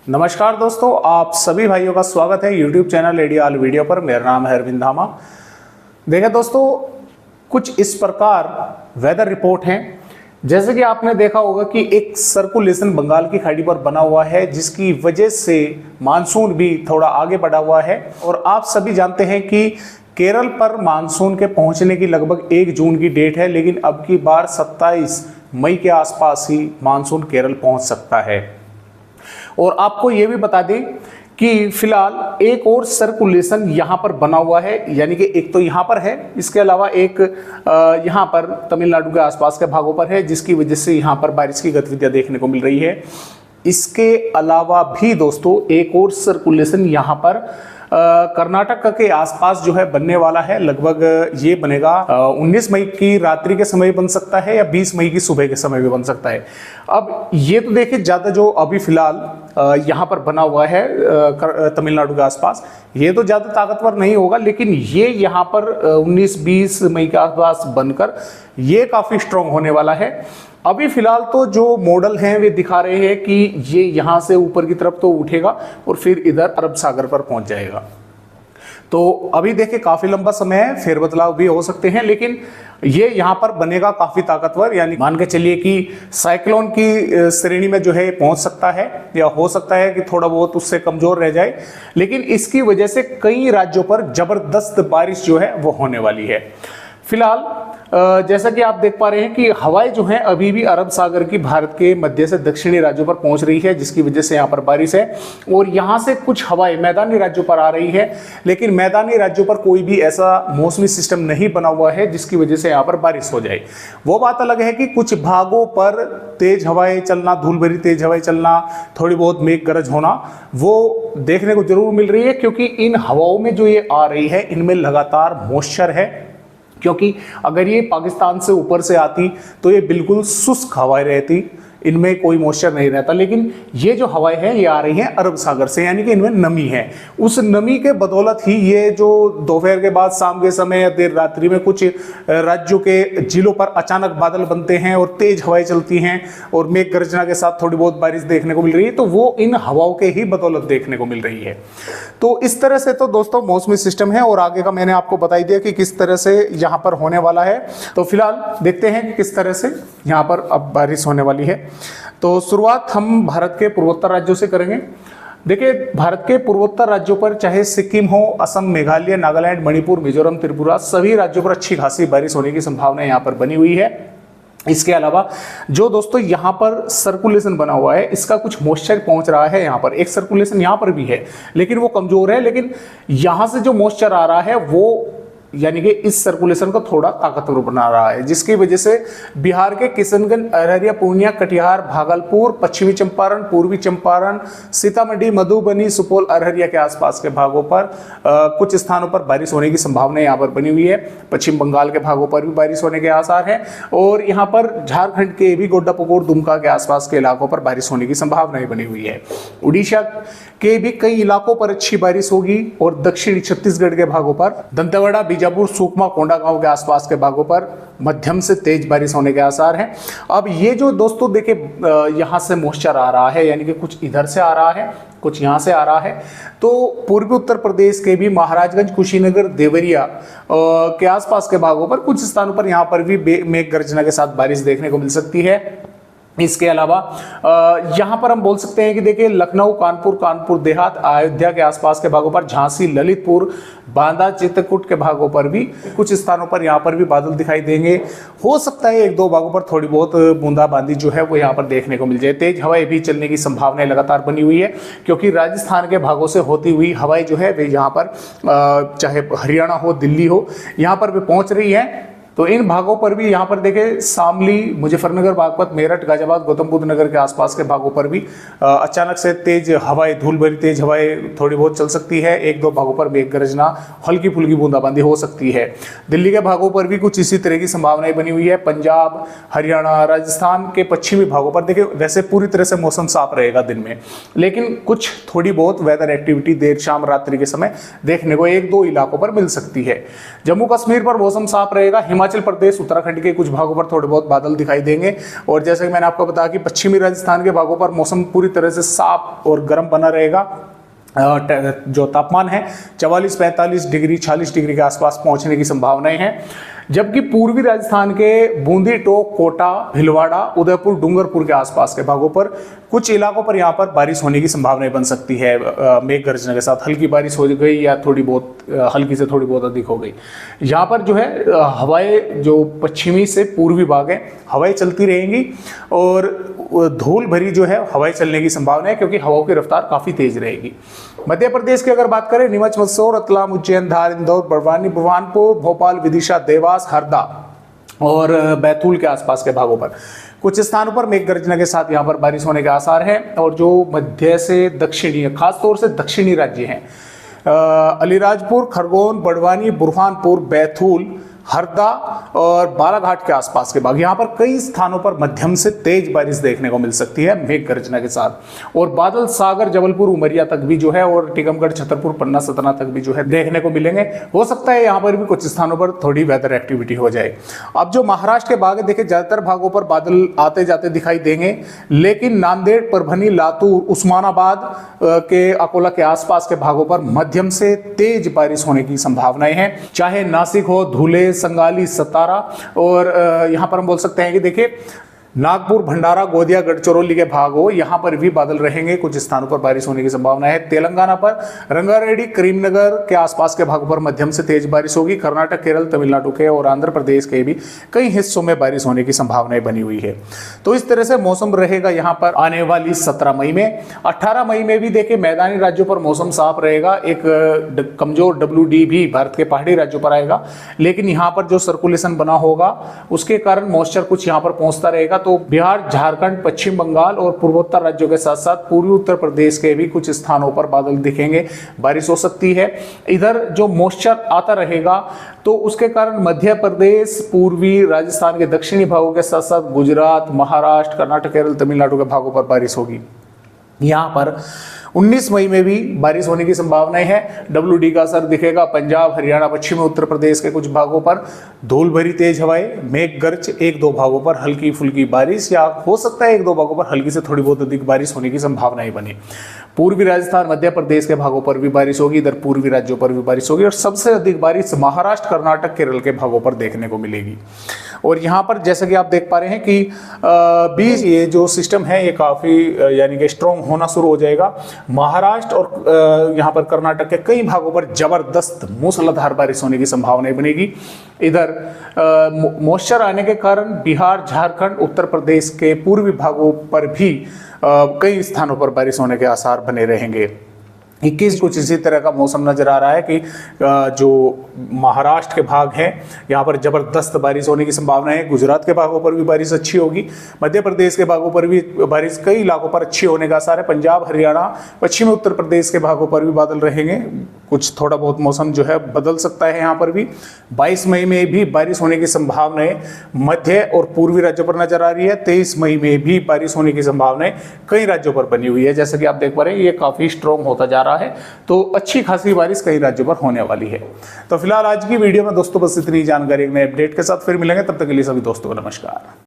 नमस्कार दोस्तों, आप सभी भाइयों का स्वागत है YouTube चैनल एडी ऑल वीडियो पर। मेरा नाम है अरविंद धामा। देखिए दोस्तों, कुछ इस प्रकार वेदर रिपोर्ट हैं। जैसे कि आपने देखा होगा कि एक सर्कुलेशन बंगाल की खाड़ी पर बना हुआ है, जिसकी वजह से मानसून भी थोड़ा आगे बढ़ा हुआ है। और आप सभी जानते हैं कि केरल पर मानसून के पहुंचने की लगभग 1 जून की डेट है, लेकिन अब की बार 27 मई के आसपास ही मानसून केरल पहुंच सकता है। और आपको ये भी बता दें कि फिलहाल एक और सर्कुलेशन यहाँ पर बना हुआ है, यानी कि एक तो यहाँ पर है, इसके अलावा एक यहाँ पर तमिलनाडु के आसपास के भागों पर है, जिसकी वजह से यहाँ पर बारिश की गतिविधियाँ देखने को मिल रही है। इसके अलावा भी दोस्तों एक और सर्कुलेशन यहाँ पर कर्नाटक के आसपास जो है बनने वाला है। लगभग ये बनेगा 19 मई की रात्रि के समय बन सकता है या 20 मई की सुबह के समय भी बन सकता है। अब ये तो देखिए, ज़्यादा जो अभी फिलहाल यहाँ पर बना हुआ है तमिलनाडु के आसपास, ये तो ज़्यादा ताकतवर नहीं होगा, लेकिन ये यहाँ पर 19-20 मई के आसपास बनकर ये काफ़ी स्ट्रॉन्ग होने वाला है। अभी फिलहाल तो जो मॉडल हैं वे दिखा रहे हैं कि ये यहाँ से ऊपर की तरफ तो उठेगा और फिर इधर अरब सागर पर पहुंच जाएगा। तो अभी देखिए, काफी लंबा समय है, फेरबदलाव भी हो सकते हैं, लेकिन ये यहाँ पर बनेगा काफी ताकतवर। यानी मान के चलिए कि साइक्लोन की श्रेणी में जो है पहुंच सकता है, या हो सकता है कि थोड़ा बहुत उससे कमजोर रह जाए, लेकिन इसकी वजह से कई राज्यों पर जबरदस्त बारिश जो है वो होने वाली है। फिलहाल जैसा कि आप देख पा रहे हैं कि हवाएं जो हैं अभी भी अरब सागर की भारत के मध्य से दक्षिणी राज्यों पर पहुंच रही है, जिसकी वजह से यहाँ पर बारिश है। और यहाँ से कुछ हवाएं मैदानी राज्यों पर आ रही है, लेकिन मैदानी राज्यों पर कोई भी ऐसा मौसमी सिस्टम नहीं बना हुआ है जिसकी वजह से यहाँ पर बारिश हो जाए। वो बात अलग है कि कुछ भागों पर तेज हवाएं चलना, धूल भरी तेज हवाएं चलना, थोड़ी बहुत मेघ गरज होना, वो देखने को जरूर मिल रही है, क्योंकि इन हवाओं में जो ये आ रही है इनमें लगातार मॉइस्चर है। क्योंकि अगर ये पाकिस्तान से ऊपर से आती तो ये बिल्कुल शुष्क हवाएं रहती, इनमें कोई मॉइस्चर नहीं रहता, लेकिन ये जो हवाएं हैं ये आ रही हैं अरब सागर से, यानी कि इनमें नमी है। उस नमी के बदौलत ही ये जो दोपहर के बाद शाम के समय या देर रात्रि में कुछ राज्यों के जिलों पर अचानक बादल बनते हैं और तेज हवाएं चलती हैं और मेघ गर्जना के साथ थोड़ी बहुत बारिश देखने को मिल रही है, तो वो इन हवाओं के ही बदौलत देखने को मिल रही है। तो इस तरह से तो दोस्तों मौसमी सिस्टम है, और आगे का मैंने आपको बताई दिया कि किस तरह से यहाँ पर होने वाला है। तो फिलहाल देखते हैं कि किस तरह से यहाँ पर अब बारिश होने वाली है। तो शुरुआत हम भारत के पूर्वोत्तर राज्यों से करेंगे। देखिए, भारत के पूर्वोत्तर राज्यों पर चाहे सिक्किम हो, असम, मेघालय, नागालैंड, मणिपुर, मिजोरम, त्रिपुरा, सभी राज्यों पर अच्छी खासी बारिश होने की संभावना यहाँ पर बनी हुई है। इसके अलावा जो दोस्तों यहाँ पर सर्कुलेशन बना हुआ है, इसका कुछ मॉइस्चर पहुंच रहा है। यहाँ पर एक सर्कुलेशन यहाँ पर भी है, लेकिन वो कमजोर है। लेकिन यहाँ से जो मॉइस्चर आ रहा है वो यानी कि इस सर्कुलेशन को थोड़ा ताकतवर बना रहा है, जिसकी वजह से बिहार के किशनगंज, अररिया, पूर्णिया, कटिहार, भागलपुर, पश्चिमी चंपारण, पूर्वी चंपारण, सीतामढ़ी, मधुबनी, सुपौल, अररिया के आसपास के भागों पर कुछ स्थानों पर बारिश होने की संभावना यहाँ पर बनी हुई है। पश्चिम बंगाल के भागों पर भी बारिश होने के आसार हैं, और यहाँ पर झारखंड के भी गोड्डापुकुर, दुमका के आसपास के इलाकों पर बारिश होने की संभावनाएं बनी हुई है। उड़ीसा के भी कई इलाकों पर अच्छी बारिश होगी, और दक्षिणी छत्तीसगढ़ के भागों पर दंतेवाड़ा, बीजापुर, सुकमा, कोंडागांव के आसपास के भागों पर मध्यम से तेज बारिश होने के आसार हैं। अब ये जो दोस्तों देखिए यहाँ से मॉइस्चर आ रहा है, यानी कि कुछ इधर से आ रहा है, कुछ यहाँ से आ रहा है, तो पूर्वी उत्तर प्रदेश के भी महाराजगंज, कुशीनगर, देवरिया के आसपास के भागों पर कुछ स्थानों पर यहाँ पर भी मेघ गर्जना के साथ बारिश देखने को मिल सकती है। इसके अलावा यहाँ पर हम बोल सकते हैं कि देखिए, लखनऊ, कानपुर देहात, अयोध्या के आसपास के भागों पर, झांसी, ललितपुर, बांदा, चित्रकूट के भागों पर भी कुछ स्थानों पर यहाँ पर भी बादल दिखाई देंगे। हो सकता है 1-2 भागों पर थोड़ी बहुत बूंदाबांदी जो है वो यहाँ पर देखने को मिल जाए। तेज हवाएं भी चलने की संभावनाएं लगातार बनी हुई है, क्योंकि राजस्थान के भागों से होती हुई हवाएं जो है वे यहाँ पर चाहे हरियाणा हो, दिल्ली हो, यहाँ पर भी पहुँच रही है। तो इन भागों पर भी यहाँ पर देखें, शामली, मुजफ्फरनगर, बागपत, मेरठ, गाजियाबाद, गौतम बुद्ध नगर के आसपास के भागों पर भी अचानक से तेज हवाएं, धूल भरी तेज हवाएं थोड़ी बहुत चल सकती है। 1-2 भागों पर मेघ गरजना, हल्की फुल्की बूंदाबांदी हो सकती है। दिल्ली के भागों पर भी कुछ इसी तरह की संभावनाएं बनी हुई है। पंजाब, हरियाणा, राजस्थान के पश्चिमी भागों पर देखिए, वैसे पूरी तरह से मौसम साफ रहेगा दिन में, लेकिन कुछ थोड़ी बहुत वेदर एक्टिविटी देर शाम रात्रि के समय देखने को 1-2 इलाकों पर मिल सकती है। जम्मू कश्मीर पर मौसम साफ रहेगा। हिमाचल प्रदेश उत्तराखंड के कुछ भागों पर थोड़े बहुत बादल दिखाई देंगे। और जैसे कि मैंने आपको बताया कि पश्चिमी राजस्थान के भागों पर मौसम पूरी तरह से साफ और गर्म बना रहेगा। जो तापमान है 44-45 डिग्री 46 डिग्री के आसपास पहुंचने की संभावनाएं हैं। जबकि पूर्वी राजस्थान के बूंदी, टोंक, कोटा, भीलवाड़ा, उदयपुर, डूंगरपुर के आसपास के भागों पर कुछ इलाकों पर यहाँ पर बारिश होने की संभावनाएं बन सकती है। मेघ गर्जना के साथ हल्की बारिश हो गई या थोड़ी बहुत हल्की से थोड़ी बहुत अधिक हो गई। यहाँ पर जो है हवाएं जो पश्चिमी से पूर्वी भाग है हवाएं चलती रहेंगी और धूल भरी जो है हवाएं चलने की संभावना है, क्योंकि हवाओं की रफ्तार काफी तेज रहेगी। मध्य प्रदेश की अगर बात करें, नीमच, मंदसौर, रतलाम, उज्जैन, धार, इंदौर, बड़वानी, बुरहानपुर, भोपाल, विदिशा, देवास, हरदा और बैतूल के आसपास के भागों पर कुछ स्थानों पर मेघ गर्जना के साथ यहाँ पर बारिश होने के आसार हैं। और जो मध्य से दक्षिणी, खासतौर से दक्षिणी राज्य हैं, अलीराजपुर, खरगोन, बड़वानी, बुरहानपुर, बैतूल, हरदा और बालाघाट के आसपास के भाग, यहाँ पर कई स्थानों पर मध्यम से तेज बारिश देखने को मिल सकती है मेघ गर्जना के साथ। और बादल सागर, जबलपुर, उमरिया तक भी जो है और टीकमगढ़, छतरपुर, पन्ना, सतना तक भी जो है देखने को मिलेंगे। हो सकता है यहाँ पर भी कुछ स्थानों पर थोड़ी वेदर एक्टिविटी हो जाए। अब जो महाराष्ट्र के भाग है, देखिए ज्यादातर भागों पर बादल आते जाते दिखाई देंगे, लेकिन नांदेड़, परभनी, लातूर, उस्मानाबाद के अकोला के आसपास के भागों पर मध्यम से तेज बारिश होने की संभावनाएं हैं। चाहे नासिक हो, धुले, संगाली, सतारा और यहां पर हम बोल सकते हैं कि देखिए नागपुर, भंडारा, गोदिया, गढ़चिरौली के भाग हो, यहां पर भी बादल रहेंगे। कुछ स्थानों पर बारिश होने की संभावना है। तेलंगाना पर रंगारेड्डी, करीमनगर के आसपास के भागों पर मध्यम से तेज बारिश होगी। कर्नाटक, केरल, तमिलनाडु के और आंध्र प्रदेश के भी कई हिस्सों में बारिश होने की संभावनाएं बनी हुई है। तो इस तरह से मौसम रहेगा यहां पर आने वाली 17 मई में। 18 मई में भी देखिए मैदानी राज्यों पर मौसम साफ रहेगा। एक कमजोर WD भी भारत के पहाड़ी राज्यों पर आएगा, लेकिन यहाँ पर जो सर्कुलेशन बना होगा उसके कारण मॉइस्चर कुछ यहाँ पर पहुंचता रहेगा। तो बिहार, झारखंड, पश्चिम बंगाल और पूर्वोत्तर राज्यों के साथ साथ पूर्वी उत्तर प्रदेश के भी कुछ स्थानों पर बादल दिखेंगे, बारिश हो सकती है। इधर जो मॉइस्चर आता रहेगा तो उसके कारण मध्य प्रदेश, पूर्वी राजस्थान के दक्षिणी भागों के साथ साथ गुजरात, महाराष्ट्र, कर्नाटक, केरल, तमिलनाडु के भागों पर बारिश होगी। यहाँ पर 19 मई में भी बारिश होने की संभावनाएं है। WD का असर दिखेगा पंजाब, हरियाणा, पश्चिमी उत्तर प्रदेश के कुछ भागों पर धूल भरी तेज हवाएं, मेघ गर्ज, 1-2 भागों पर हल्की फुल्की बारिश या हो सकता है 1-2 भागों पर हल्की से थोड़ी बहुत अधिक बारिश होने की संभावनाएं बनी। पूर्वी राजस्थान, मध्य प्रदेश के भागों पर भी बारिश होगी, इधर पूर्वी राज्यों पर भी बारिश होगी और सबसे अधिक बारिश महाराष्ट्र, कर्नाटक, केरल के भागों पर देखने को मिलेगी। और यहाँ पर जैसा कि आप देख पा रहे हैं कि बीच ये जो सिस्टम है ये काफ़ी यानी कि स्ट्रॉन्ग होना शुरू हो जाएगा। महाराष्ट्र और यहाँ पर कर्नाटक के कई भागों पर जबरदस्त मूसलाधार बारिश होने की संभावना बनेगी। इधर मॉइस्चर आने के कारण बिहार, झारखंड, उत्तर प्रदेश के पूर्वी भागों पर भी कई स्थानों पर बारिश होने के आसार बने रहेंगे। 21 कुछ इसी तरह का मौसम नजर आ रहा है कि जो महाराष्ट्र के भाग हैं यहाँ पर जबरदस्त बारिश होने की संभावना है। गुजरात के भागों पर भी बारिश अच्छी होगी, मध्य प्रदेश के भागों पर भी बारिश कई इलाकों पर अच्छी होने का आसार है। पंजाब, हरियाणा, पश्चिमी उत्तर प्रदेश के भागों पर भी बादल रहेंगे, कुछ थोड़ा बहुत मौसम जो है बदल सकता है यहाँ पर भी। 22 मई में भी बारिश होने की संभावनाएं मध्य और पूर्वी राज्यों पर नजर आ रही है। 23 मई में भी बारिश होने की संभावनाएं कई राज्यों पर बनी हुई है। जैसा कि आप देख पा रहे हैं ये काफी स्ट्रॉन्ग होता जा रहा है, तो अच्छी खासी बारिश कई राज्यों पर होने वाली है। तो फिलहाल आज की वीडियो में दोस्तों बस इतनी जानकारी, एक नए अपडेट के साथ फिर मिलेंगे, तब तक के लिए सभी दोस्तों को नमस्कार।